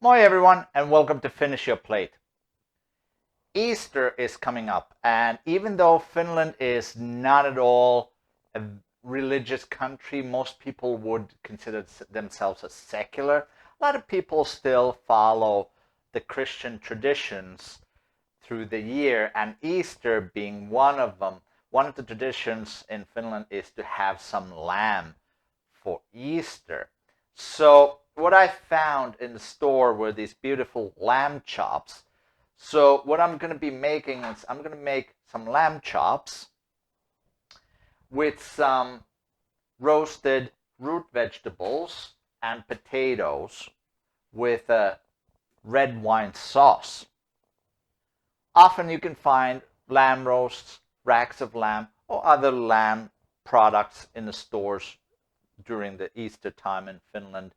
Moi everyone, and welcome to Finish Your Plate. Easter is coming up, and even though Finland is not at all a religious country, most people would consider themselves as secular. A lot of people still follow the Christian traditions through the year, and Easter being one of them. One of the traditions in Finland is to have some lamb for Easter. So what I found in the store were these beautiful lamb chops. So what I'm going to be making is I'm going to make some lamb chops with some roasted root vegetables and potatoes with a red wine sauce. Often you can find lamb roasts, racks of lamb, or other lamb products in the stores during the Easter time in Finland.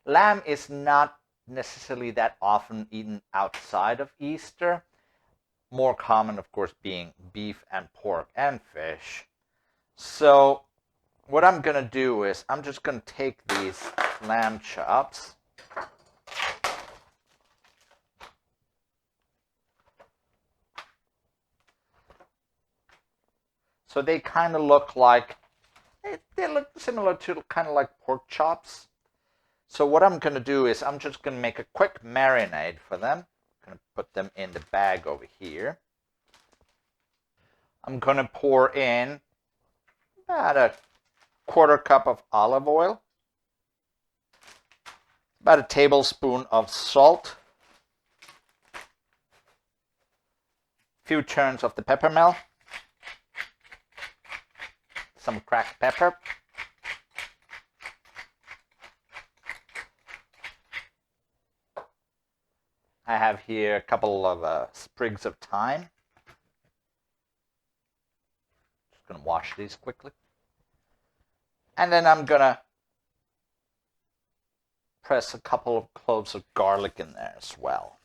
Lamb is not necessarily that often eaten outside of Easter. More common, of course, being beef and pork and fish. So what I'm going to do is I'm just going to take these lamb chops. So they kind of look like, they look similar to kind of like pork chops. So what I'm going to do is I'm just going to make a quick marinade for them. I'm going to put them in the bag over here. I'm going to pour in about a quarter cup of olive oil, about a tablespoon of salt, a few turns of the pepper mill, some cracked pepper, I have here a couple of sprigs of thyme. Just going to wash these quickly. And then I'm going to press a couple of cloves of garlic in there as well.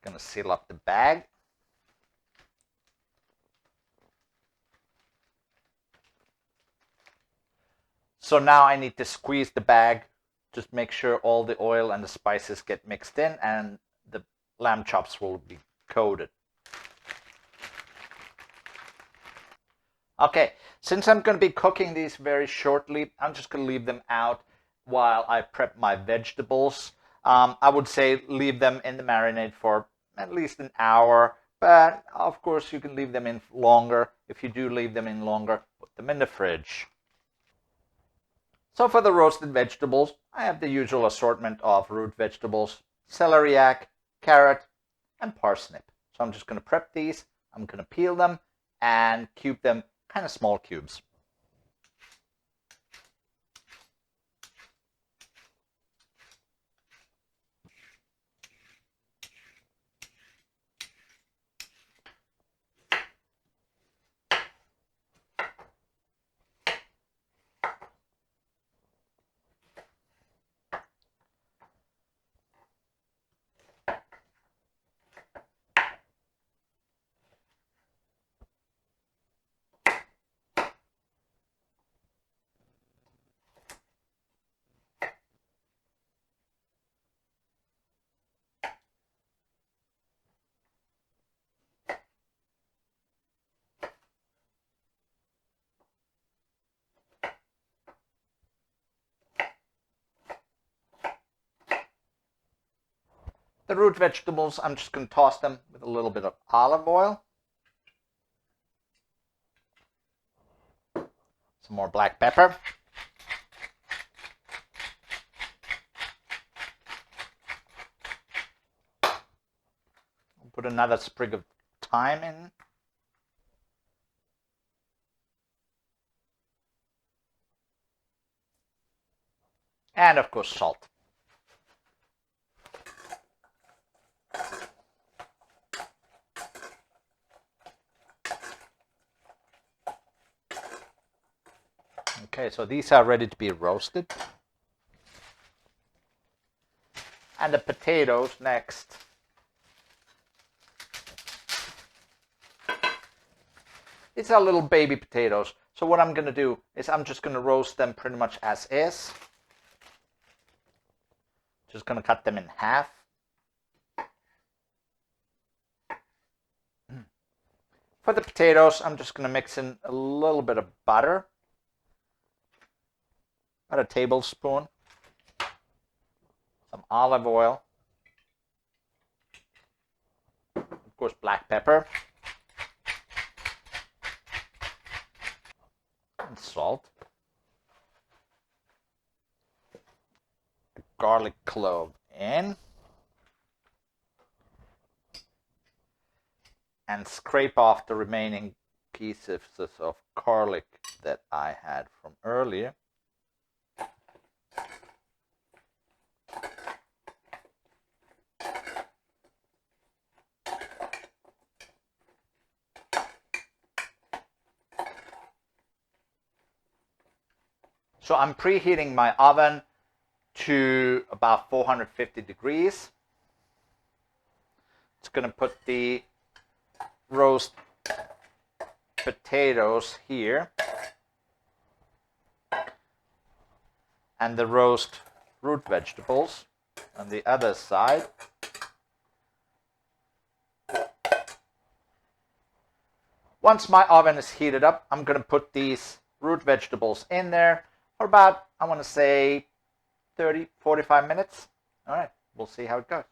Going to seal up the bag. So now I need to squeeze the bag. Just make sure all the oil and the spices get mixed in and the lamb chops will be coated. Okay, since I'm going to be cooking these very shortly, I'm just going to leave them out while I prep my vegetables. I would say leave them in the marinade for at least an hour, but of course you can leave them in longer. If you do leave them in longer, put them in the fridge. So for the roasted vegetables, I have the usual assortment of root vegetables, celeriac, carrot, and parsnip. So I'm just going to prep these. I'm going to peel them and cube them kind of small cubes. The root vegetables, I'm just going to toss them with a little bit of olive oil. Some more black pepper. I'll put another sprig of thyme in. And of course salt. Okay, so these are ready to be roasted. And the potatoes next. These are little baby potatoes. So what I'm going to do is I'm just going to roast them pretty much as is. Just going to cut them in half. For the potatoes, I'm just going to mix in a little bit of butter. About a tablespoon. Some olive oil. Of course, black pepper. And salt. Garlic clove in. And scrape off the remaining pieces of garlic that I had from earlier. So I'm preheating my oven to about 450 degrees. It's going to put the roast potatoes here and the roast root vegetables on the other side. Once my oven is heated up, I'm going to put these root vegetables in there for about, I want to say, 30, 45 minutes. All right, we'll see how it goes.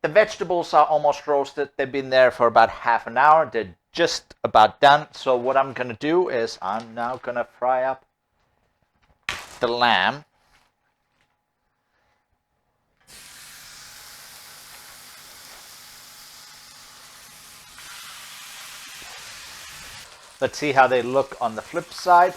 The vegetables are almost roasted. They've been there for about half an hour. They're just about done. So what I'm going to do is I'm now going to fry up the lamb. Let's see how they look on the flip side.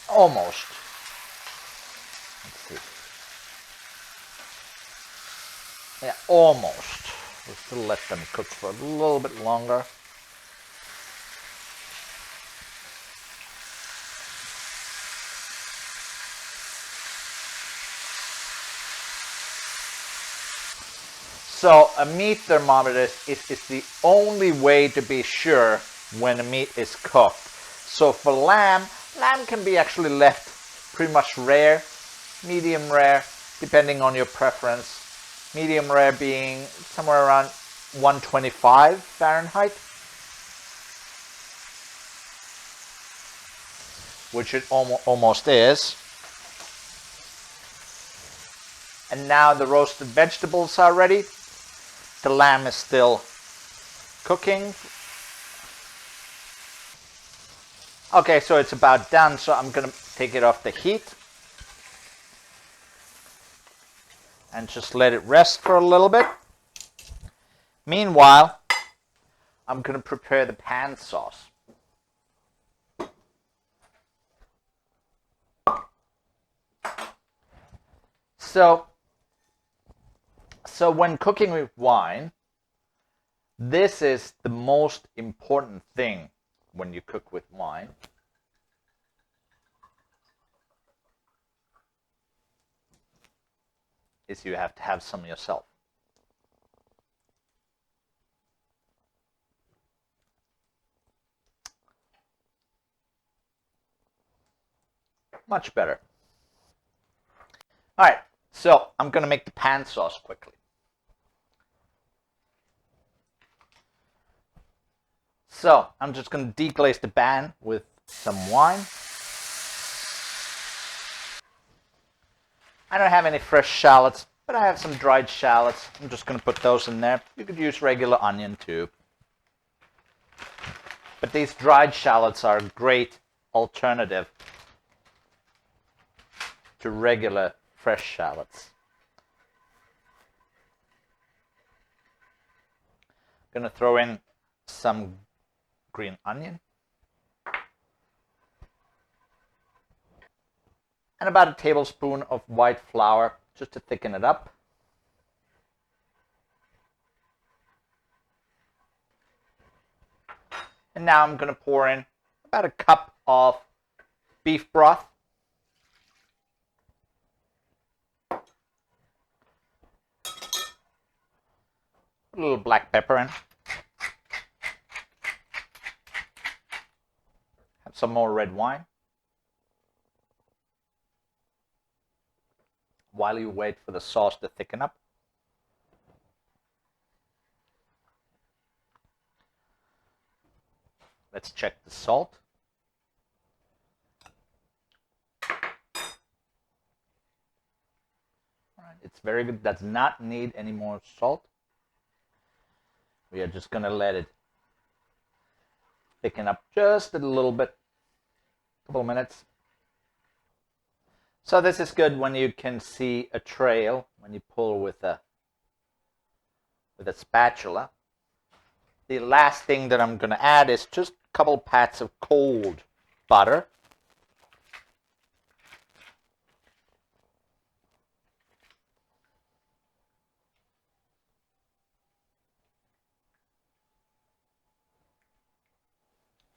Almost. Let's see. Yeah, almost. We'll still let them cook for a little bit longer. So a meat thermometer is the only way to be sure when a meat is cooked. So for lamb can be actually left pretty much rare, medium rare, depending on your preference. Medium rare being somewhere around 125 Fahrenheit, which it almost is. And now the roasted vegetables are ready. The lamb is still cooking. Okay, so it's about done, so I'm going to take it off the heat and just let it rest for a little bit. Meanwhile, I'm going to prepare the pan sauce. So when cooking with wine, this is the most important thing when you cook with wine. Is you have to have some yourself. Much better. All right, so I'm going to make the pan sauce quickly. So I'm just going to deglaze the pan with some wine. I don't have any fresh shallots, but I have some dried shallots. I'm just going to put those in there. You could use regular onion too. But these dried shallots are a great alternative to regular fresh shallots. I'm going to throw in some green onion. And about a tablespoon of white flour just to thicken it up. And now I'm going to pour in about a cup of beef broth. A little black pepper in. some more red wine while you wait for the sauce to thicken up. Let's check the salt. All right, it's very good. Does not need any more salt. We are just going to let it thicken up just a little bit, a couple of minutes. So this is good when you can see a trail when you pull with a spatula. The last thing that I'm going to add is just a couple pats of cold butter.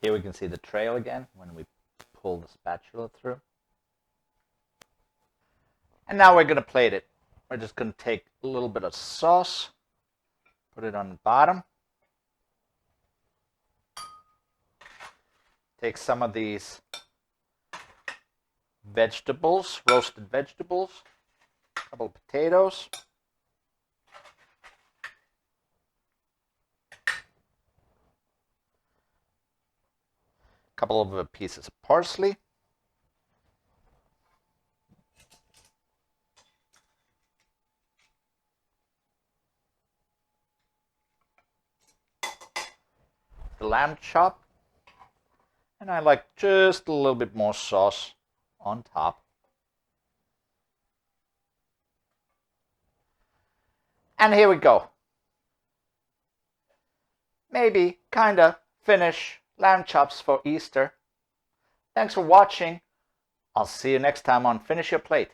Here we can see the trail again when we pull the spatula through. And now we're going to plate it. We're just going to take a little bit of sauce, put it on the bottom. Take some of these vegetables, roasted vegetables, a couple of potatoes, a couple of pieces of parsley, the lamb chop, and I like just a little bit more sauce on top. And here we go. Maybe, kinda, Finnish lamb chops for Easter. Thanks for watching. I'll see you next time on Finish Your Plate.